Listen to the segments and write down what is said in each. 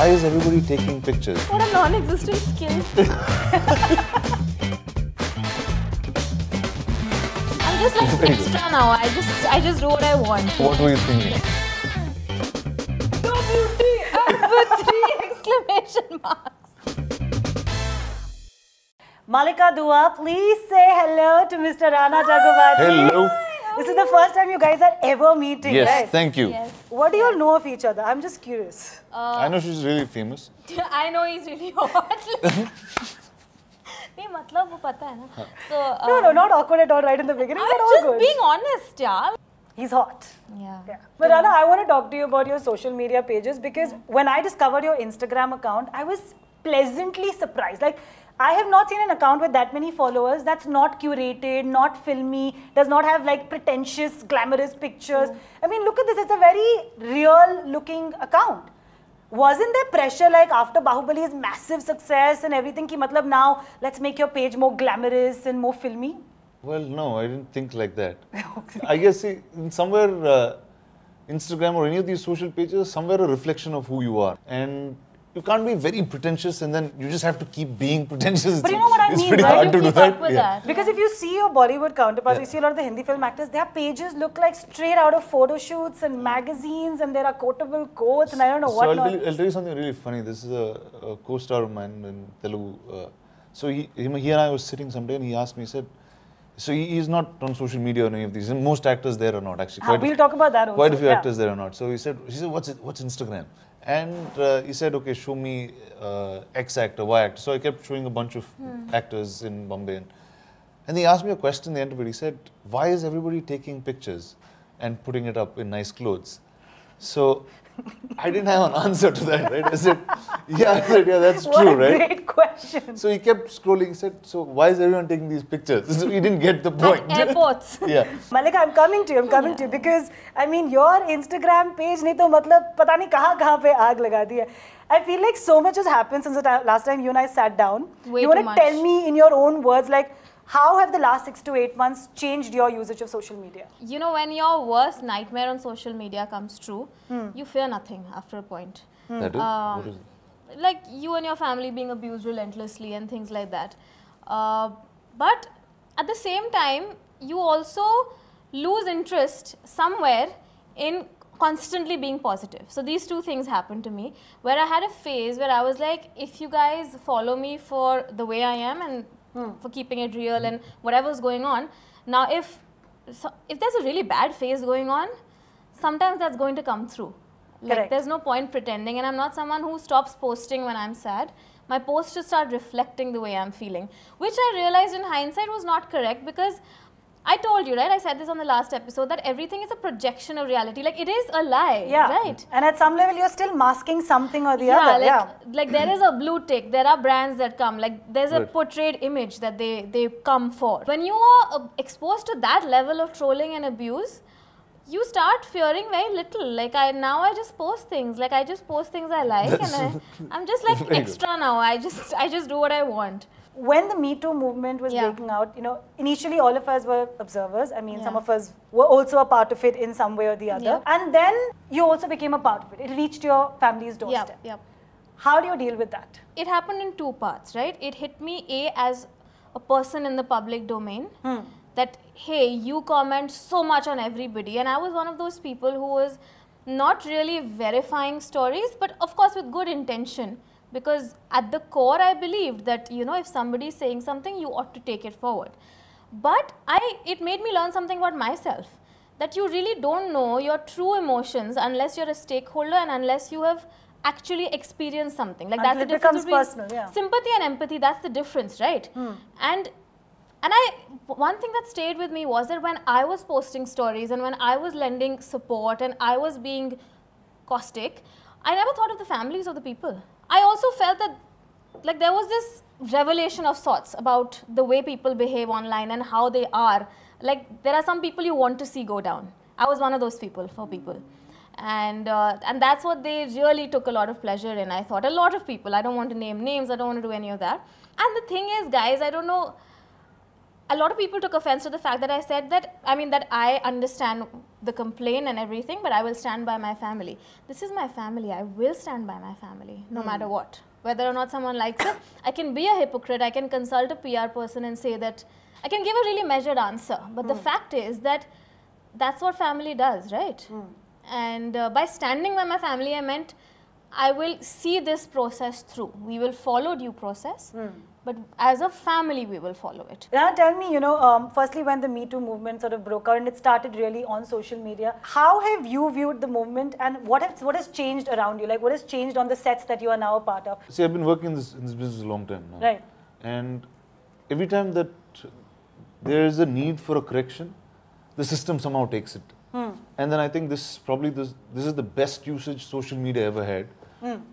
why is everybody taking pictures? What a non-existent skill. I'm just like extra now. I just do what I want. What were you thinking? So beauty! With 3 exclamation marks. Mallika Dua, please say hello to Mr. Rana Daggubati. Hello. This is the first time you guys are ever meeting, Yes, right? thank you. Yes. What do you all know of each other? I'm just curious. I know she's really famous. I know he's really hot. नहीं मतलब वो पता है ना. So No, not awkward at all right in the beginning, but I'm all just good. being honest, yeah. He's hot. Yeah. But Rana, I want to talk to you about your social media pages because when I discovered your Instagram account, I was pleasantly surprised. Like, I have not seen an account with that many followers that's not curated, not filmy, does not have like pretentious, glamorous pictures. I mean, look at this, it's a very real looking account. Wasn't there pressure like after Bahubali's massive success and everything ki matlab now let's make your page more glamorous and more filmy? Well, no, I didn't think like that. I guess in somewhere Instagram or any of these social pages, somewhere a reflection of who you are. And you can't be very pretentious and then you just have to keep being pretentious. But you know what I mean, It's pretty right? hard to do that. That. Because if you see your Bollywood counterparts, you see a lot of the Hindi film actors, their pages look like straight out of photo shoots and magazines and there are quotable quotes and I don't know So what I'll not. tell you something really funny. This is a co-star of mine in Telugu. So he and I was sitting someday and he asked me, he said, so he's not on social media or any of these. And most actors there are not actually. We'll talk about that also. Quite a few actors there are not. So he said, what's Instagram? And he said, okay, show me X actor, Y actor. So I kept showing a bunch of actors in Bombay. And he asked me a question at the end of it. He said, why is everybody taking pictures and putting it up in nice clothes? So I didn't have an answer to that, right? I said, yeah, that's What true, a right? great question. So he kept scrolling. He said, so why is everyone taking these pictures? So he didn't get the point. At airports. Yeah. Mallika, I'm coming to you because I mean your Instagram page नहीं तो मतलब पता नहीं कहाँ पे आग लगा दी है. I feel like so much has happened since the last time you and I sat down. Way you too want much. to tell me in your own words like how have the last 6 to 8 months changed your usage of social media? You know, when your worst nightmare on social media comes true, you fear nothing after a point. That is? What is it? Like you and your family being abused relentlessly and things like that. But at the same time, you also lose interest somewhere in constantly being positive. So these two things happened to me where I had a phase where I was like, if you guys follow me for the way I am and for keeping it real and whatever's going on, now if there's a really bad phase going on, sometimes that's going to come through. Like Correct. there's no point pretending, and I'm not someone who stops posting when I'm sad. My posts just start reflecting the way I'm feeling, which I realized in hindsight was not correct because I told you, right? I said this on the last episode that everything is a projection of reality. Like it is a lie, right? And at some level, you're still masking something or the other. Like there is a blue tick. There are brands that come. Like there's a portrayed image that they come for. When you are exposed to that level of trolling and abuse, you start fearing very little. Like now I just post things. Like I just post things I like, and I'm just like extra now. I just do what I want. When the Me Too movement was breaking out, you know, initially all of us were observers. I mean, some of us were also a part of it in some way or the other. And then you also became a part of it. It reached your family's doorstep. Yeah. How do you deal with that? It happened in 2 parts, right? It hit me as a person in the public domain. That, hey, you comment so much on everybody. And I was one of those people who was not really verifying stories, but of course with good intention. Because at the core, I believed that, you know, if somebody is saying something, you ought to take it forward. But it made me learn something about myself. That you really don't know your true emotions unless you're a stakeholder and unless you have actually experienced something. Like that's the difference between personal, sympathy and empathy. That's the difference, right? And one thing that stayed with me was that when I was posting stories and when I was lending support and I was being caustic, I never thought of the families of the people. I also felt that like there was this revelation of sorts about the way people behave online and how they are. Like there are some people you want to see go down. I was one of those people for people. And that's what they really took a lot of pleasure in. I thought a lot of people, I don't want to name names, I don't want to do any of that. And the thing is, guys, I don't know, a lot of people took offense to the fact that I said that, that I understand the complaint and everything, but I will stand by my family. This is my family. I will stand by my family, no matter what. Whether or not someone likes it, I can be a hypocrite. I can consult a PR person and say that, I can give a really measured answer. But the fact is that that's what family does, right? And by standing by my family, I meant I will see this process through. We will follow due process. But as a family, we will follow it. Now tell me, firstly when the Me Too movement sort of broke out and it started really on social media, how have you viewed the movement and what has changed around you? Like what has changed on the sets that you are now a part of? See, I've been working in this business a long time now. Right. And every time that there is a need for a correction, the system somehow takes it. And then I think this is the best usage social media ever had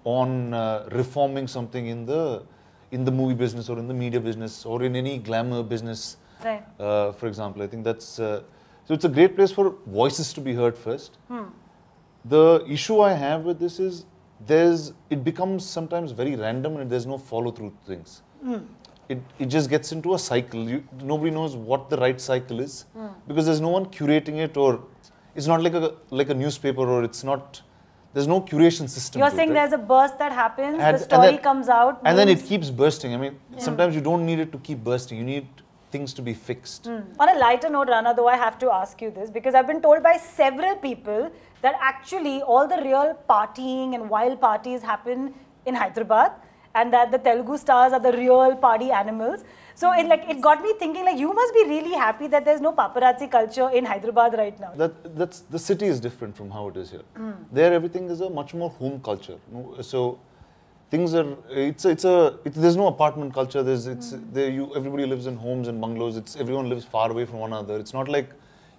on reforming something in the movie business or in the media business or in any glamour business, right. For example. I think that's, so it's a great place for voices to be heard first. The issue I have with this is it becomes sometimes very random and there's no follow through things. It just gets into a cycle. Nobody knows what the right cycle is because there's no one curating it, or it's not like a newspaper, or it's not. There's no curation system. You're saying there's a burst that happens, the story comes out. And then it keeps bursting. I mean, sometimes you don't need it to keep bursting. You need things to be fixed. On a lighter note, Rana, though, I have to ask you this because I've been told by several people that actually all the real partying and wild parties happen in Hyderabad and that the Telugu stars are the real party animals. So it got me thinking, like, you must be really happy that there's no paparazzi culture in Hyderabad right now. That's the city is different from how it is here. There, everything is a much more home culture. So things are there's no apartment culture. Everybody lives in homes and bungalows. Everyone lives far away from one another. It's not like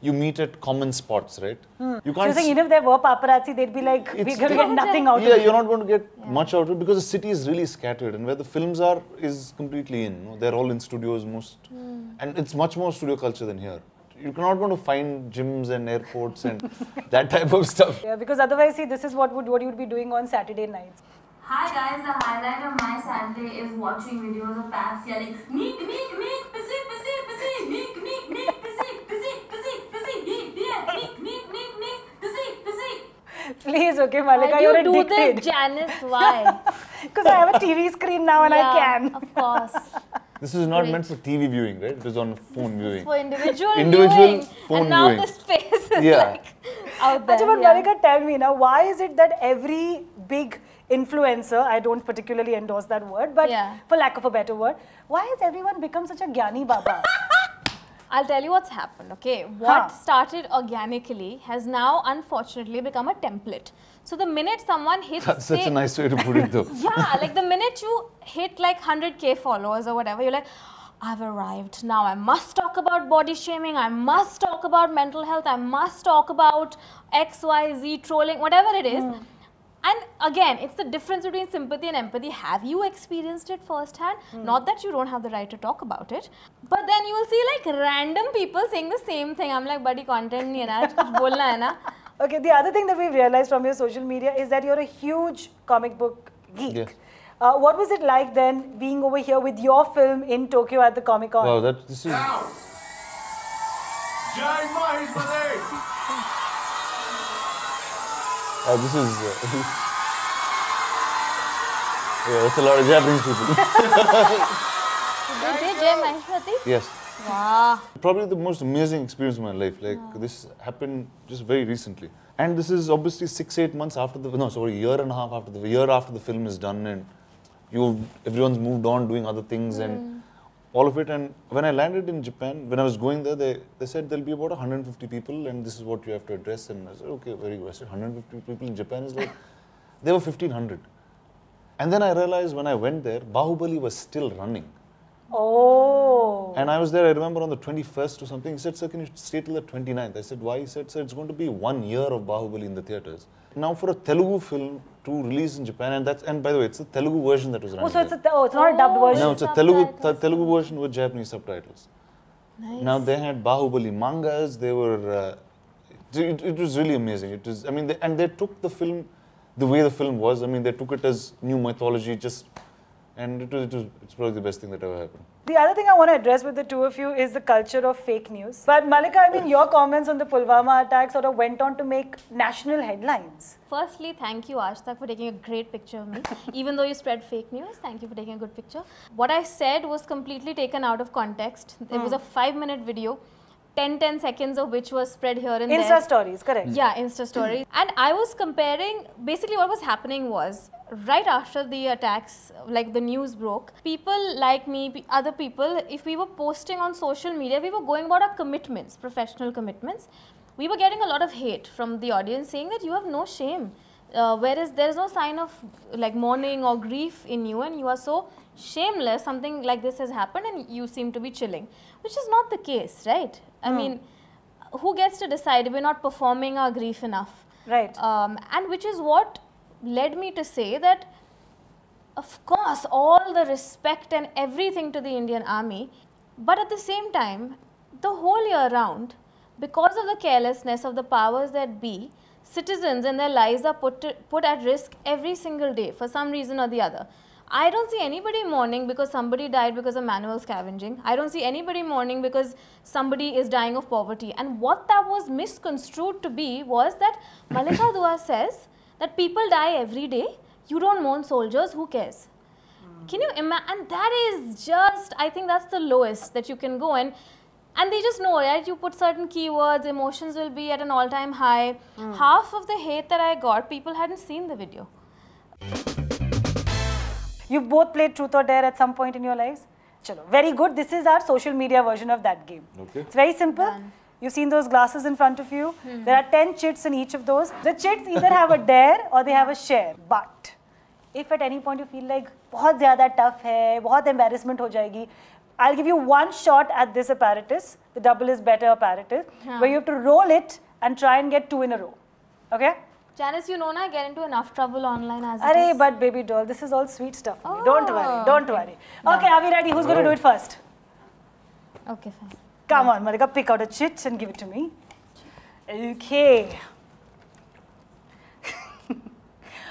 you meet at common spots, right? You can't. So even if there were paparazzi, they'd be like, we're going to get nothing out of it. Yeah, you're not going to get much out of it because the city is really scattered, and where the films are is completely in. They're all in studios and it's much more studio culture than here. You're not going to find gyms and airports and that type of stuff. Yeah, because otherwise, see, this is what you'd be doing on Saturday nights. Hi guys, the highlight of my Saturday is watching videos of Paps yelling meek, meek, meek, pissy, pissy, pissy, meek, meek, meek, pissy, pissy, pissy, pissy, meek, meek, meek, meek, meek, pissy, pissy. Please, okay, Mallika, you're addicted. Why do you do this, Janice? Why? Because I have a TV screen now and I can. Of course. This is not meant for TV viewing, right? It is on phone viewing. For individual viewing. Phone and now viewing. the space is like out there. But Mallika, tell me now, why is it that every big influencer, I don't particularly endorse that word, but for lack of a better word, why has everyone become such a Gyani Baba? I'll tell you what's happened, okay? What started organically has now unfortunately become a template. So the minute someone hits... That's such a nice way to put it though. Yeah, like the minute you hit like 100k followers or whatever, you're like, I've arrived. Now I must talk about body shaming, I must talk about mental health, I must talk about X, Y, Z, trolling, whatever it is. And again, it's the difference between sympathy and empathy. Have you experienced it firsthand? Not that you don't have the right to talk about it. But then you will see like random people saying the same thing. I'm like, buddy, content nahi hai na, kuch bolna hai na. Okay, the other thing that we've realized from your social media is that you're a huge comic book geek. Yes. What was it like then being over here with your film in Tokyo at the Comic Con? Wow, this is... this is... yeah, that's a lot of Japanese people. Did they Jai Maheshwati? Yes. Wow. Probably the most amazing experience of my life. Like, this happened just very recently. And this is obviously 6-8 months after a year and a half after the film is done, and everyone's moved on doing other things and all of it. And when I landed in Japan, when I was going there, they said there'll be about 150 people and this is what you have to address. And I said, okay, very good. I said, 150 people in Japan is like, there were 1,500. And then I realized when I went there, Bahubali was still running. Oh. And I was there, I remember on the 21st or something. He said, sir, can you stay till the 29th? I said, why? He said, sir, it's going to be 1 year of Bahubali in the theatres. Now for a Telugu film to release in Japan, and by the way, it's the Telugu version that was running. Oh, so it's not a dubbed version? No, it's a Telugu version with Japanese subtitles. Nice. Now they had Bahubali mangas, they were, it was really amazing. It was, I mean, and they took the film, the way the film was, I mean, they took it as new mythology, just And it's probably the best thing that ever happened. The other thing I want to address with the two of you is the culture of fake news. But Mallika, I mean, your comments on the Pulwama attack sort of went on to make national headlines. Firstly, thank you, Ashtak, for taking a great picture of me. Even though you spread fake news, thank you for taking a good picture. What I said was completely taken out of context. It was a 5-minute video. 10 seconds of which was spread here and there. Insta stories, correct. Yeah, Insta stories. And I was comparing, basically what was happening was, right after the attacks, like the news broke, people like me, other people, if we were posting on social media, we were going about our commitments, professional commitments. We were getting a lot of hate from the audience saying that you have no shame. Whereas there is no sign of like mourning or grief in you, and you are so shameless, something like this has happened and you seem to be chilling, which is not the case, right? I mean, who gets to decide if we're not performing our grief enough? Right. And which is what led me to say that, of course, all the respect and everything to the Indian Army, but at the same time, the whole year round, because of the carelessness of the powers that be, citizens and their lives are put at risk every single day for some reason or the other. I don't see anybody mourning because somebody died because of manual scavenging. I don't see anybody mourning because somebody is dying of poverty. And what that was misconstrued to be was that Mallika Dua says that people die every day. You don't mourn soldiers, who cares? Can you imagine? And that is just, I think that's the lowest that you can go. And they just know, right? You put certain keywords, emotions will be at an all-time high. Half of the hate that I got, people hadn't seen the video. You both played Truth or Dare at some point in your lives? Chalo, very good. This is our social media version of that game. Okay. It's very simple. Done. You've seen those glasses in front of you. There are 10 chits in each of those. The chits either have a dare or they have a share. But if at any point you feel like बहुत ज़्यादा tough है, बहुत embarrassment हो जाएगी, I'll give you one shot at this apparatus, the double is better apparatus, where you have to roll it and try and get 2 in a row. Okay? Janice, you know, I get into enough trouble online as it Arey, is. but baby doll, this is all sweet stuff for me. Don't worry, don't worry. Okay, are we ready? Who's going to do it first? Okay, fine. Come on, Mallika, pick out a chit and give it to me. Okay.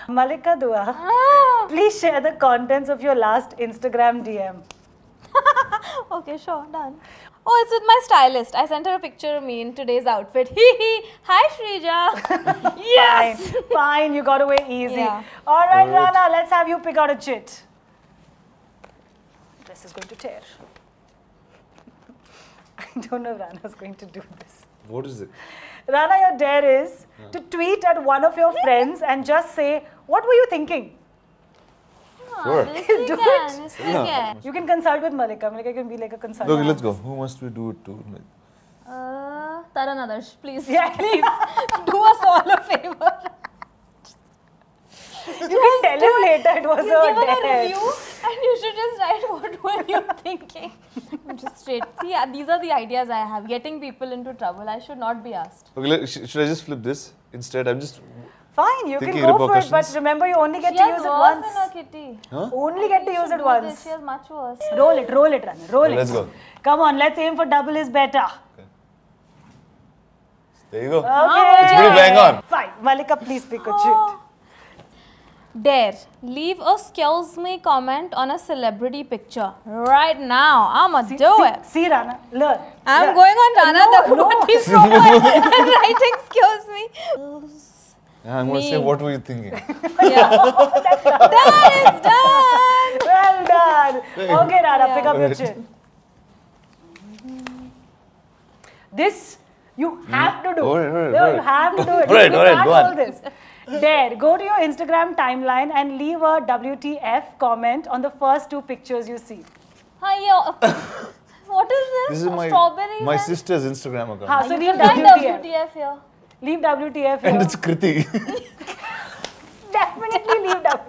Mallika Dua, please share the contents of your last Instagram DM. Okay, sure, done. Oh, it's with my stylist. I sent her a picture of me in today's outfit. Hee hee. Hi, Shrija. Yes! Fine, you got away easy. Yeah. All right, Rana, let's have you pick out a chit. This is going to tear. I don't know if Rana's going to do this. What is it? Rana, your dare is to tweet at one of your friends and just say, what were you thinking? Sure. Do it. it. You can consult with Mallika. Mallika can be like a consultant. Okay, let's go. Who must we do it to? Like, Taran Adarsh, please. Yeah, please. Do us all a favor. You can tell him later it was He's given a a dare. review and you should just write what were you thinking. I'm just straight. See, these are the ideas I have. Getting people into trouble. I should not be asked. okay, should I just flip this instead? I'm just. Fine, you can Thinking go for it, but repercussions. remember you only get She to has use it worse once. than a kitty. Huh? Only get to use it once. She has much worse. Roll it, Rana. Roll it. Let's go. Come on, let's aim for double is better. There you go. Okay. It's pretty bang on. Fine. Mallika, please pick a chit. Dare. Leave a excuse me comment on a celebrity picture. Right now. I'ma do it. See, Rana, learn. I'm Learn. going on Rana Daggubati profile and writing excuse me. Yeah, I'm going to say, what were you thinking? Yeah. That is done. Well done. Okay, Rana, pick up your chit. This you have to do. All right. No, you have to do it. All right, You all right, can't go on. hold this. Dare, go to your Instagram timeline and leave a WTF comment on the first 2 pictures you see. Hiya. What is this? This is Strawberries my and- sister's Instagram account. Ha, so You leave can find WTF. WTF here. Leave WTF And here. it's Kriti. Definitely leave WTF.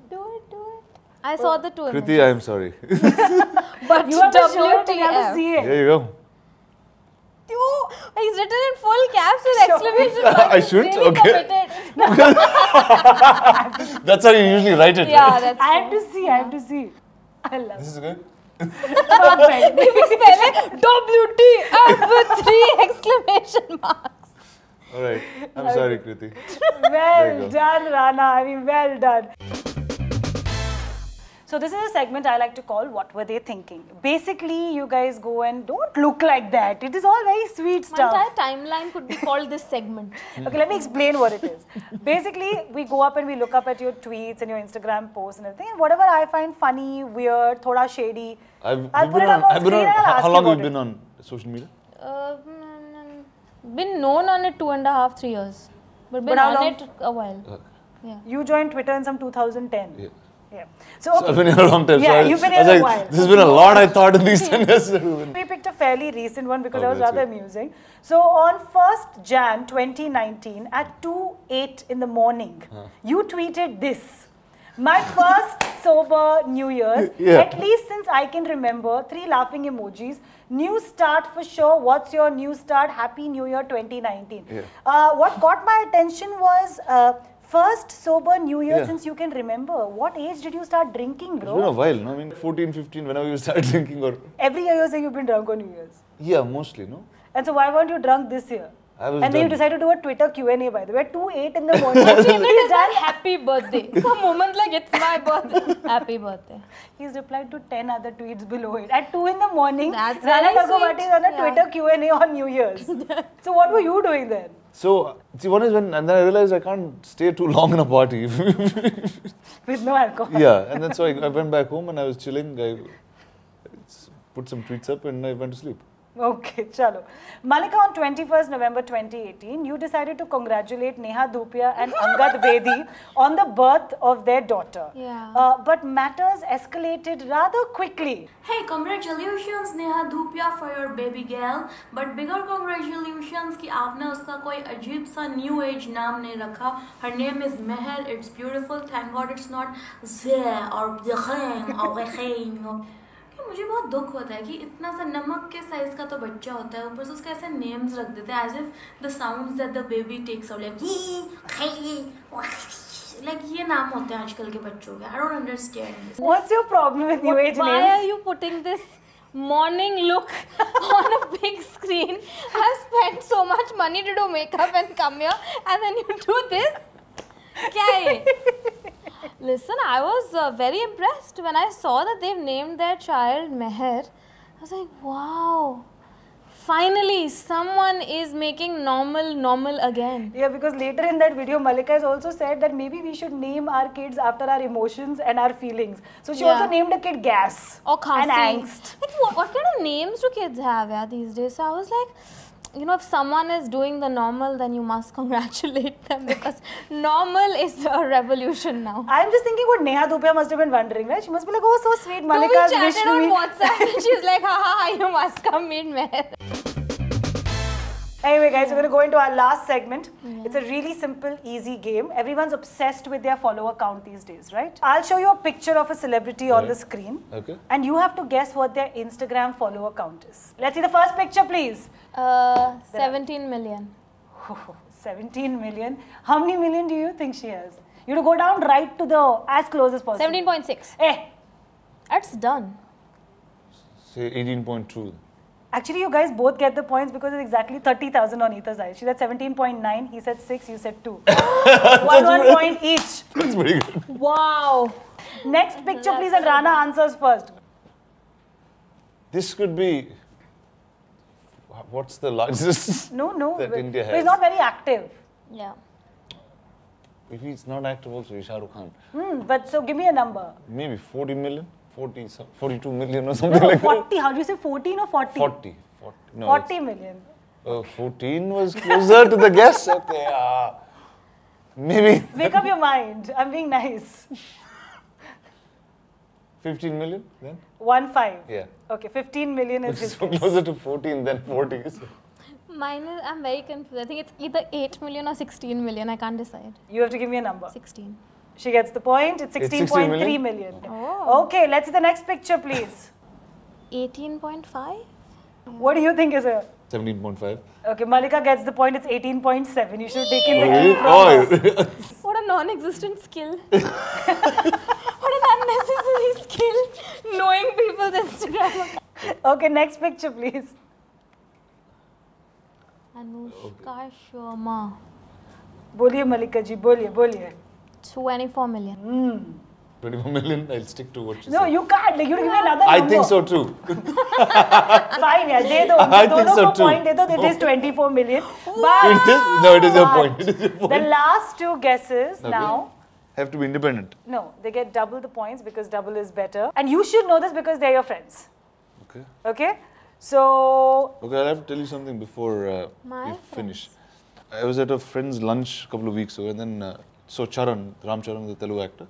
Do it. I saw the 2 images. Kriti, I'm sorry. But You have to show it, you have to WTF. see it. There you go. He's written in full caps with exclamation mark. I He's should? really Okay. committed. That's how you usually write it. Yeah, right? that's I have true. to see, I have to see. I love This is good. it. Perfect. Spell it WTF with 3 exclamation marks. All right. I'm sorry, Kriti. Well you go. done, Rana. I mean, well done. So this is a segment I like to call What Were They Thinking? Basically, you guys go and don't look like that. It is all very sweet My stuff. entire timeline could be called this segment. Okay, let me explain what it is. Basically, we go up and we look up at your tweets and your Instagram posts and everything. And whatever I find funny, weird, thoda shady, I'll put it up on screen and I'll ask how you long about have you it. been on social media? Been known on it 2.5, 3 years. But been how on long? it a while. Yeah. You joined Twitter in some 2010. Yeah. Yeah. So, okay. I've been here a long time. Yeah, so you've been I here was a like, while. this has been a lot I thought in these 10 years. We picked a fairly recent one because that was Okay, rather that's amusing. So on 1st Jan 2019 at 2:08 in the morning, you tweeted this. My first sober New Year's, Yeah. at least since I can remember, 3 laughing emojis. New start for sure. What's your new start? Happy New Year 2019. Yeah. What caught my attention was first sober New Year Yeah. since you can remember. What age did you start drinking, It's been a bro? while, no? I mean, 14, 15, whenever you start drinking or... Every year you say you've been drunk on New Year's. Yeah, mostly, no? And so why weren't you drunk this year? I was And then you done. decided to do a Twitter Q&A by the way. 2:08 in the morning. He's done happy birthday. For a moment like it's my birthday. Happy birthday. He's replied to 10 other tweets below it. At 2 in the morning, That's Rana very Daggubati is on a sweet. Twitter Q&A on New Year's. So what were you doing then? So, see, one is when, and then I realized I can't stay too long in a party. With no alcohol. Yeah, and then so I went back home and I was chilling. I put some tweets up and I went to sleep. Okay, chalo. Mallika, on 21st November 2018, you decided to congratulate Neha Dhupia and Angad Bedi on the birth of their daughter. Yeah. But matters escalated rather quickly. Hey, congratulations Neha Dhupia for your baby girl. But bigger congratulations कि आपने उसका कोई अजीब सा new age नाम नहीं रखा. Her name is Meher. It's beautiful. Thank God it's not Zeh or Zeheng or Rehein. मुझे बहुत दुख होता है कि इतना सा नमक के साइज का तो बच्चा होता है ऊपर से उसके ऐसे नेम्स रख देते हैं as if the sounds that the baby takes out like ये नाम होते हैं आजकल के बच्चों के. I don't understand this. What's your problem with new age Why names? are you putting this morning look on a big screen? I've spent so much money to do makeup and come here and then you do this? क्या है? Listen, I was very impressed when I saw that they've named their child Meher. I was like, wow. Finally, someone is making normal again. Yeah, because later in that video, Mallika has also said that maybe we should name our kids after our emotions and our feelings. So she also named a kid Gas Or Khansi. and Angst. Like, what kind of names do kids have these days? So I was like, you know, if someone is doing the normal, then you must congratulate them because normal is a revolution now. I'm just thinking what Neha Dhupia must have been wondering, right? She must be like, oh, so sweet, No, we Mallika's chatted wished on me. WhatsApp and she's like, ha, you must come meet Meher. Anyway, guys, we're going to go into our last segment. It's a really simple, easy game. Everyone's obsessed with their follower count these days, right? I'll show you a picture of a celebrity on the screen. Okay. And you have to guess what their Instagram follower count is. Let's see the first picture, please. 17 million. 17 million. How many million do you think she has? You have to go down right to the as close as possible. 17.6. Eh. That's done. Say 18.2. Actually, you guys both get the points because it's exactly 30,000 on either side. She said 17.9, he said 6, you said 2. one point each. That's pretty good. Wow. Next picture, please, and Rana answers first. This could be... What's the largest No. that India But he's has? not very active. Yeah. If he's not active also, he's Shah Rukh Khan. But so give me a number. Maybe 40 million, 42 million or something No, like 40. How do you say 14 or 40? that. 40. No, 40 million. 14 was closer to the guess. Okay, maybe Make up your mind. I'm being nice. 15 million then? 1-5. Yeah. Okay, 15 million is Which his is so guess. closer to 14 than 40. So. Mine is, I'm very confused. I think it's either 8 million or 16 million. I can't decide. You have to give me a number. 16. She gets the point. It's It's 16 16.3 million? million. Oh. Okay, let's see the next picture, please. 18.5? What do you think is a... 17.5. Okay, Mallika gets the point. It's 18.7. You should take in the Really? key from Oh, What a non-existent skill. What an unnecessary skill. Knowing people's Instagram account. Okay, next picture, please. Anushka Sharma. बोलिए Mallika ji, बोलिए. 24 million. 24 million. I'll stick to what she No, said. you can't. Like, you give me another I number. think so too. Fine, yeah. They don't. I think so too. Point. It is 24 million. But It is? No, it is your point. It is your point. the last two guesses now. Have to be independent. No, they get double the points because double is better. And you should know this because they're your friends. Okay. Okay? So, Okay, I'll have to tell you something before we finish. I was at a friend's lunch a couple of weeks ago, and then so Ram Charan, the Telugu actor,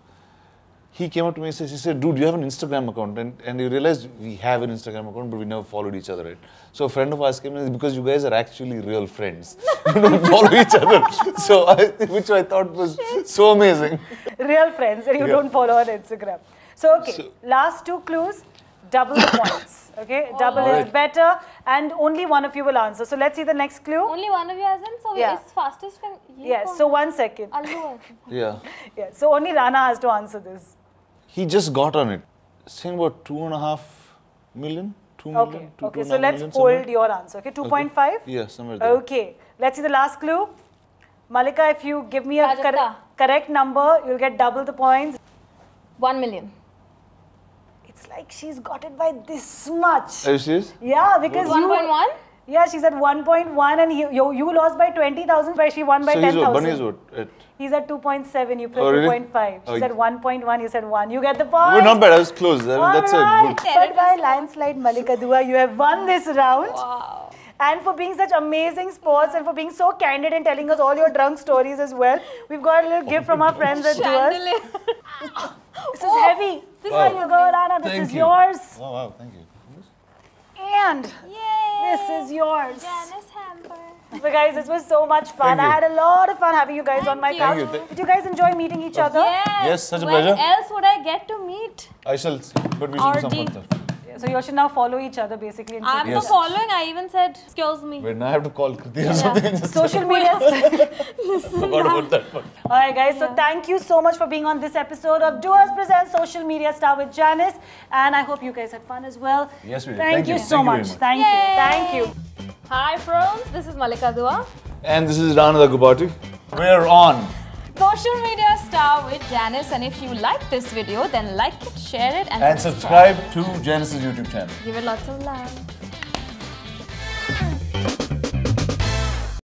he came up to me and said, dude, you have an Instagram account. And you realized we have an Instagram account, but we never followed each other, right? So a friend of ours came and said, because you guys are actually real friends. You don't follow each other. So which I thought was so amazing. real friends and you don't follow on Instagram. So, okay, last two clues, double the points. Okay, double is better and only one of you will answer. So, let's see the next clue. Only one of you has it? So it's fastest from Yes, so 1 second. Yeah. Yeah, so only Rana has to answer this. He just got on it. Saying about 2.5 million? 2 million? Okay, so let's hold your answer. Okay, 2.5? Yeah, somewhere there. Okay, let's see the last clue. Mallika, if you give me a correct number, you'll get double the points. 1 million. It's like she's got it by this much. Are you serious? Yeah, because 1.1? Yeah, she's at 1.1 and you lost by 20,000, but she won by 10,000. So Bunny is what? He's at 2.7, you played really? 2.5. She's at 1.1, you said 1. You get the point. Well, not bad, I was close. That's a good... But by landslide, Mallika Dua, you have won this round. Wow. And for being such amazing sports and for being so candid and telling us all your drunk stories as well. We've got a little gift from our friends at Duas. This is heavy. This is you go, Rana. This is yours. Oh, wow, thank you. And this is yours. Janice hamper. But guys, this was so much fun. Thank you. I had a lot of fun having you guys on my couch. Did you guys enjoy meeting each other? Yes, such a pleasure. When else would I get to meet? I shall, but we should do some fun stuff. So you should now follow each other basically. And I'm not following. I even said, excuse me. Wait, now I have to call Kriti or something. Social media. Forgot about that one. Alright guys, so thank you so much for being on this episode of Duas Presents Social Media Star with Janice. And I hope you guys had fun as well. Yes, we did. Thank you so much. Thank you. Thank you. Hi friends, this is Mallika Dua. And this is Rana Daggubati. We're on Social Media Star with Janice, and if you like this video, then like it, share it, and subscribe to Janice's YouTube channel. Give it lots of love.